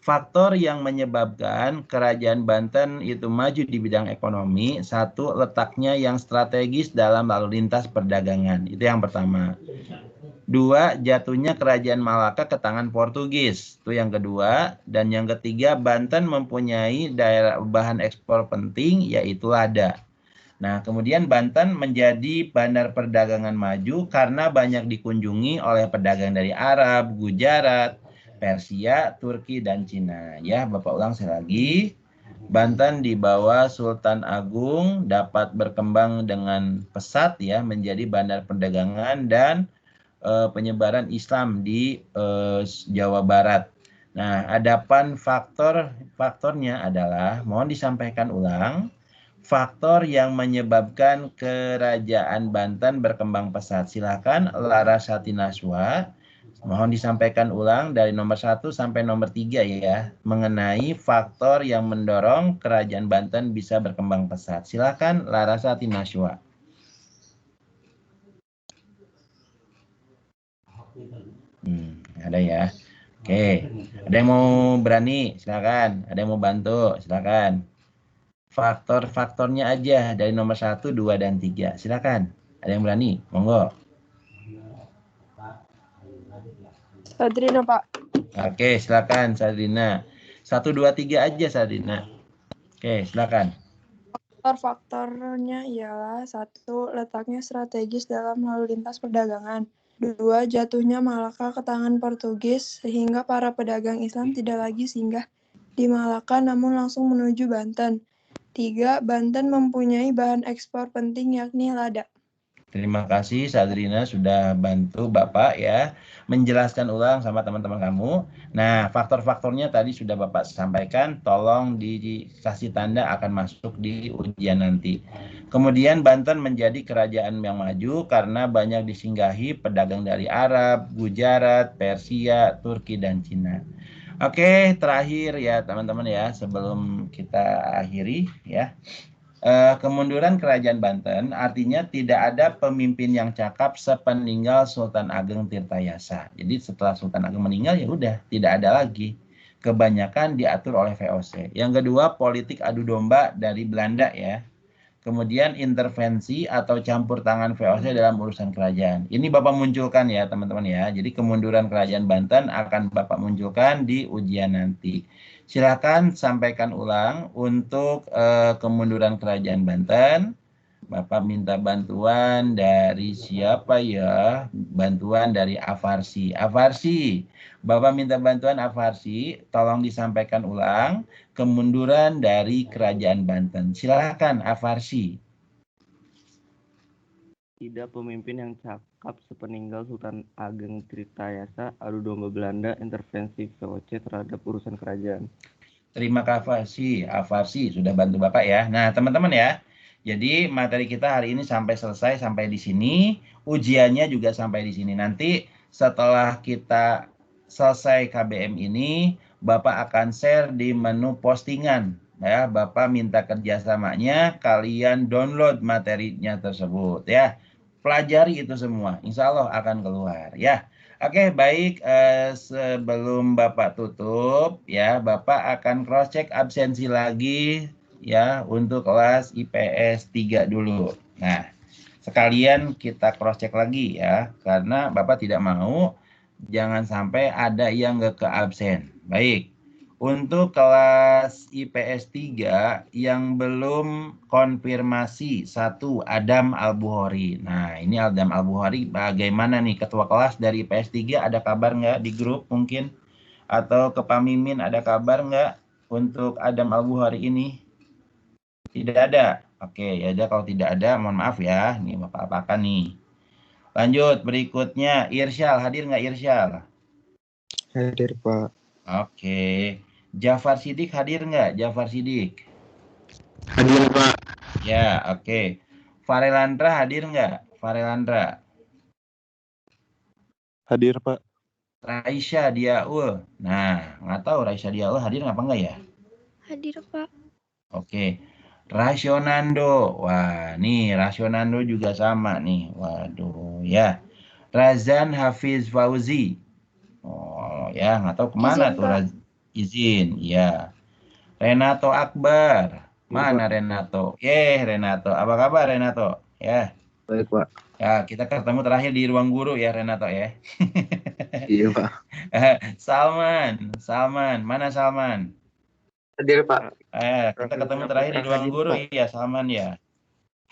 Speaker 1: Faktor yang menyebabkan kerajaan Banten itu maju di bidang ekonomi, 1, letaknya yang strategis dalam lalu lintas perdagangan. Itu yang pertama. 2, jatuhnya kerajaan Malaka ke tangan Portugis. Itu yang kedua. Dan yang ketiga, Banten mempunyai daerah bahan ekspor penting, yaitu lada. Nah, kemudian Banten menjadi bandar perdagangan maju karena banyak dikunjungi oleh pedagang dari Arab, Gujarat, Persia, Turki, dan Cina. Ya, Bapak ulang sekali lagi. Banten di bawah Sultan Agung dapat berkembang dengan pesat ya, menjadi bandar perdagangan dan penyebaran Islam di Jawa Barat. Nah, adapun faktornya adalah, mohon disampaikan ulang, faktor yang menyebabkan kerajaan Banten berkembang pesat. Silakan Larasati Naswa. Mohon disampaikan ulang dari nomor 1 sampai nomor 3 ya, mengenai faktor yang mendorong kerajaan Banten bisa berkembang pesat. Silakan Larasati Naswa. Ada ya. Oke, ada yang mau berani? Silakan. Ada yang mau bantu? Silakan. Faktor-faktornya aja dari nomor 1, 2, dan 3. Silakan. Ada yang berani? Monggo.
Speaker 3: Sadrina, Pak.
Speaker 1: Oke, silakan Sadrina. 1, 2, 3 aja Sadrina. Oke, silakan.
Speaker 3: Faktor-faktornya ialah 1. Letaknya strategis dalam lalu lintas perdagangan. 2. Jatuhnya Malaka ke tangan Portugis sehingga para pedagang Islam tidak lagi singgah di Malaka namun langsung menuju Banten. 3. Banten mempunyai bahan ekspor penting yakni lada.
Speaker 1: Terima kasih Sadrina sudah bantu Bapak ya menjelaskan ulang sama teman-teman kamu. Nah, faktor-faktornya tadi sudah Bapak sampaikan, tolong dikasih tanda akan masuk di ujian nanti. Kemudian Banten menjadi kerajaan yang maju karena banyak disinggahi pedagang dari Arab, Gujarat, Persia, Turki, dan Cina. Oke, terakhir ya teman-teman ya sebelum kita akhiri ya. Kemunduran Kerajaan Banten artinya tidak ada pemimpin yang cakap sepeninggal Sultan Ageng Tirtayasa. Jadi setelah Sultan Ageng meninggal ya udah tidak ada lagi. Kebanyakan diatur oleh VOC. Yang kedua, politik adu domba dari Belanda ya. Kemudian intervensi atau campur tangan VOC dalam urusan kerajaan. Ini Bapak munculkan ya teman-teman ya. Jadi kemunduran Kerajaan Banten akan Bapak munculkan di ujian nanti. Silakan sampaikan ulang untuk kemunduran Kerajaan Banten. Bapak minta bantuan dari siapa ya? Bantuan dari Afarsi. Afarsi, Bapak minta bantuan Afarsi, tolong disampaikan ulang kemunduran dari Kerajaan Banten. Silakan Afarsi.
Speaker 9: Tidak pemimpin yang cakap sepeninggal Sultan Ageng Tirtayasa, adu domba Belanda, intervensi VOC terhadap urusan kerajaan.
Speaker 1: Terima kasih Afarsi sudah bantu Bapak ya. Nah, teman-teman ya. Jadi materi kita hari ini sampai selesai sampai di sini, ujiannya juga sampai di sini. Nanti setelah kita selesai KBM ini, Bapak akan share di menu postingan ya. Bapak minta kerjasamanya, kalian download materinya tersebut ya. Pelajari itu semua, insya Allah akan keluar ya. Oke, baik. Sebelum Bapak tutup ya, Bapak akan cross check absensi lagi ya untuk kelas IPS 3 dulu. Nah, sekalian kita cross check lagi ya, karena Bapak tidak mau jangan sampai ada yang nggak ke absen. Baik. Untuk kelas IPS 3 yang belum konfirmasi, 1 Adam Al-Bukhari. Nah, ini Adam Al-Bukhari bagaimana nih ketua kelas dari IPS 3 ada kabar nggak di grup mungkin? Atau ke Pak Mimin ada kabar nggak untuk Adam Al-Bukhari ini? Tidak ada. Oke, ya udah kalau tidak ada mohon maaf ya. Nih Bapak apakan nih. Lanjut berikutnya Irsyal, hadir nggak Irsyal?
Speaker 5: Hadir, Pak.
Speaker 1: Oke. Jafar Sidik hadir nggak? Jafar Sidik.
Speaker 5: Hadir, Pak.
Speaker 1: Ya, oke. Farelandra hadir nggak? Farelandra.
Speaker 5: Hadir, Pak.
Speaker 1: Raisya Diaul. Nah, nggak tahu Raisya Diaul hadir apa enggak ya?
Speaker 4: Hadir, Pak.
Speaker 1: Oke. Rasionando. Wah, nih Rasionando juga sama nih. Waduh, ya. Razan Hafiz Fauzi. Oh, ya, nggak tahu kemana
Speaker 3: Izin,
Speaker 1: tuh
Speaker 3: Pak.
Speaker 1: Izin, ya. Renato Akbar. Mana Renato? Renato. Apa kabar Renato? Ya.
Speaker 5: Baik, Pak.
Speaker 1: Ya, kita ketemu terakhir di ruang guru ya Renato ya.
Speaker 5: Iya, Pak.
Speaker 1: Salman. Mana Salman?
Speaker 5: Hadir, Pak.
Speaker 1: Kita ketemu terakhir di ruang guru ya Salman ya.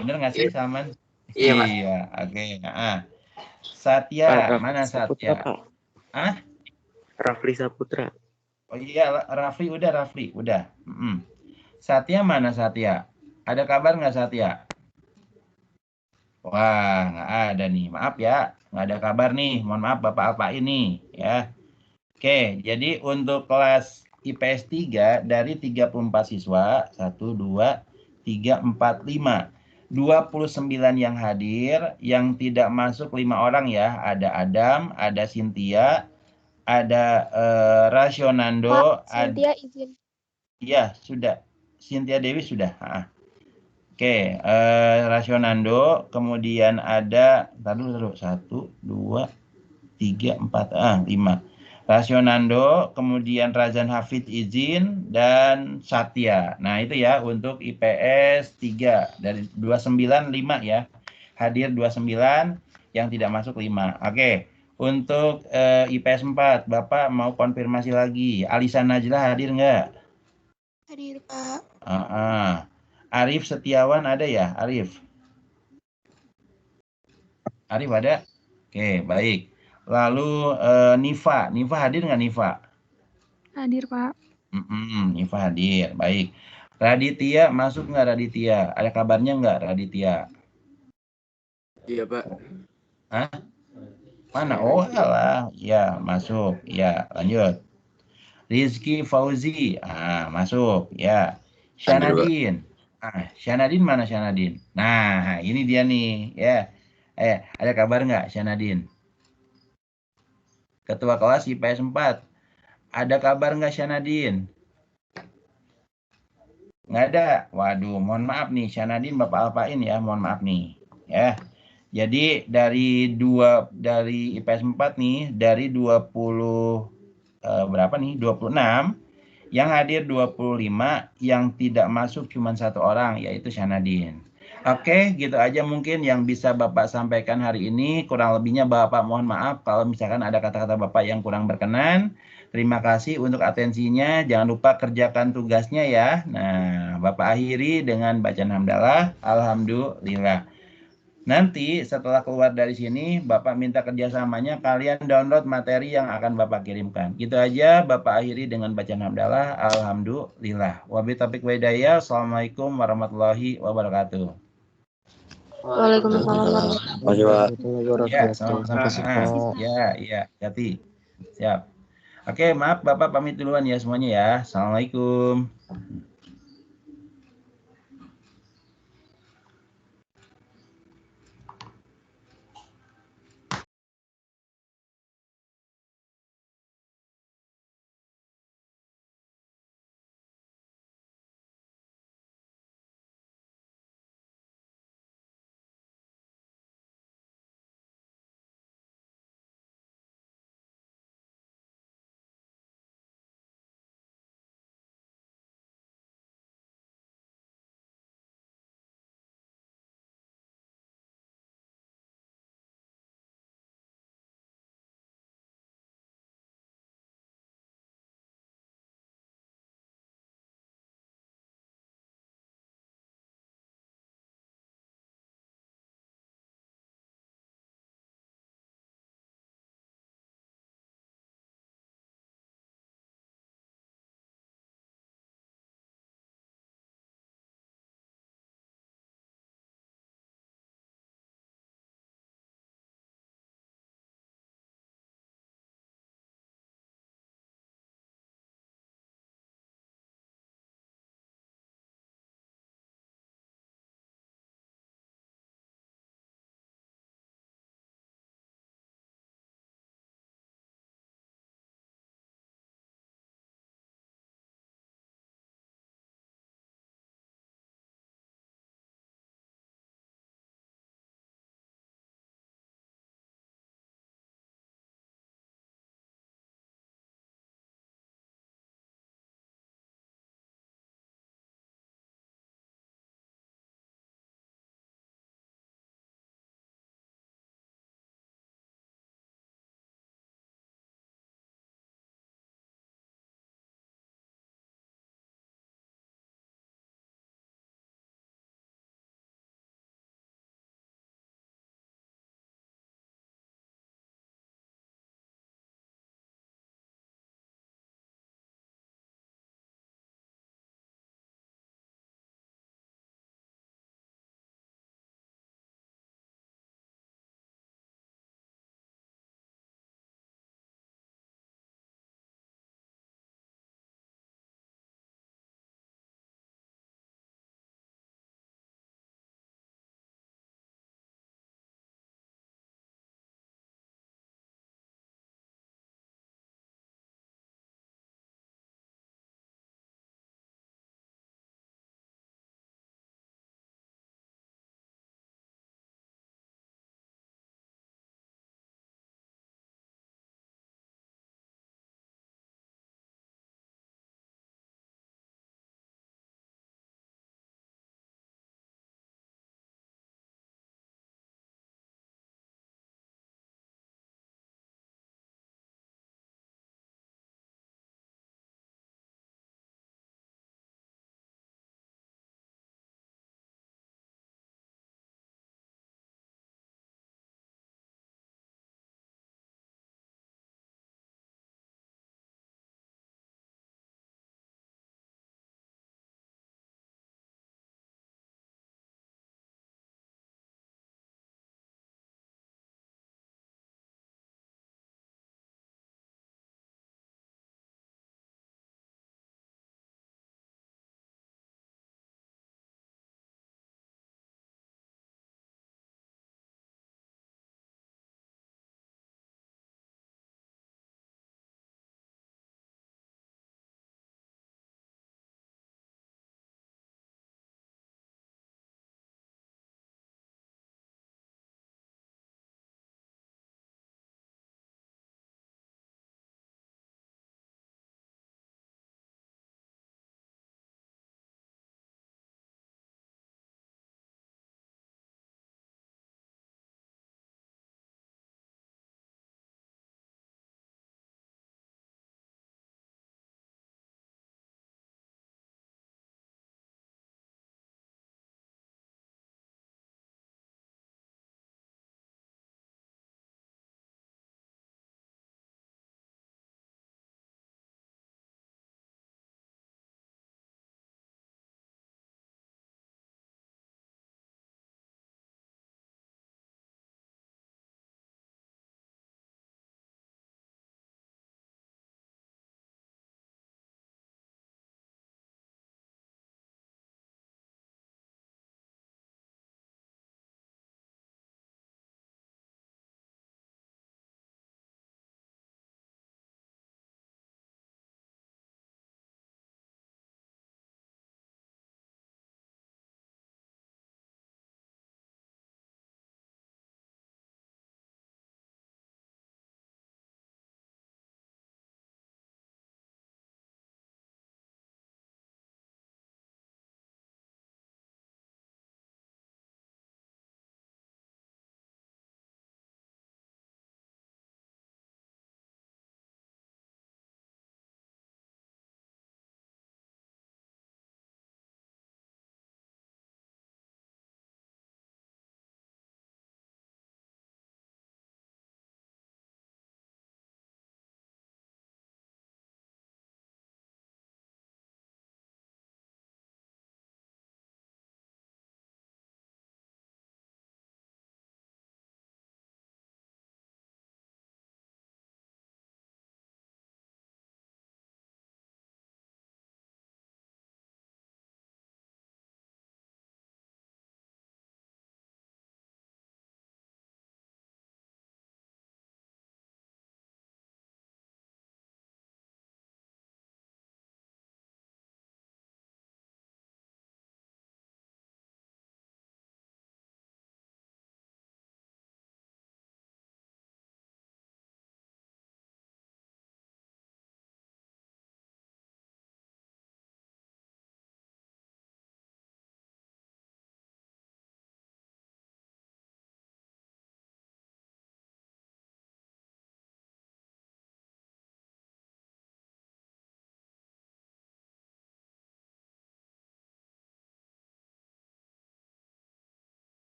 Speaker 1: Bener nggak sih Salman?
Speaker 5: Iya, Pak.
Speaker 1: Iya, oke. Satya, mana Satya?
Speaker 5: Rafli Saputra.
Speaker 1: Oh iya, Rafli udah. Satya mana Satya? Ada kabar nggak Satya? Wah, nggak ada nih. Maaf ya, nggak ada kabar nih. Mohon maaf Bapak apa ini ya. Oke, jadi untuk kelas IPS 3 dari 34 siswa, 1, 2, 3, 4, 5. 29 yang hadir, yang tidak masuk 5 orang ya. Ada Adam, ada Cynthia, ada Rasionando.
Speaker 4: Pak, Cynthia izin.
Speaker 1: Iya, sudah. Cynthia Dewi sudah. Oke, Rasionando, kemudian ada, dulu, 1, 2, 3, 4, 5. Rasionando, kemudian Razan Hafid izin, dan Satya. Nah, itu ya untuk IPS 3. Dari 29, 5 ya. Hadir 29, yang tidak masuk 5. Oke, untuk IPS 4, Bapak mau konfirmasi lagi. Alisa Najla hadir nggak?
Speaker 3: Hadir, Pak.
Speaker 1: Arif Setiawan ada ya? Arif ada? Oke, baik. Lalu Nifa hadir nggak Nifa?
Speaker 3: Hadir, Pak.
Speaker 1: Nifa hadir, baik. Raditya masuk nggak Raditya? Ada kabarnya nggak Raditya?
Speaker 5: Iya, Pak.
Speaker 1: Mana? Oh alah, ya masuk. Ya, lanjut. Rizky Fauzi, masuk. Ya. Syanadin. Syanadin mana Syanadin? Nah, ini dia nih, ya. Ada kabar nggak Syanadin? Ketua kelas IPS 4. Ada kabar nggak Syanadin? Nggak ada. Waduh, mohon maaf nih, Syanadin Bapak alfain ya, mohon maaf nih. Ya. Jadi dari IPS 4 nih, dari 20 berapa nih? 26, yang hadir 25, yang tidak masuk cuma 1 orang, yaitu Syanadin. Oke, gitu aja mungkin yang bisa Bapak sampaikan hari ini. Kurang lebihnya Bapak mohon maaf kalau misalkan ada kata-kata Bapak yang kurang berkenan. Terima kasih untuk atensinya. Jangan lupa kerjakan tugasnya ya. Nah, Bapak akhiri dengan bacaan hamdalah. Alhamdulillah. Nanti setelah keluar dari sini, Bapak minta kerjasamanya, kalian download materi yang akan Bapak kirimkan. Gitu aja, Bapak akhiri dengan bacaan hamdalah. Alhamdulillah. Wabillahi taufiq wa hidayah. Assalamualaikum warahmatullahi wabarakatuh.
Speaker 2: Waalaikumsalam warahmatullahi
Speaker 1: Ya, sama-sama. Ya, hati. Siap. Oke, maaf Bapak pamit duluan ya semuanya ya. Assalamualaikum.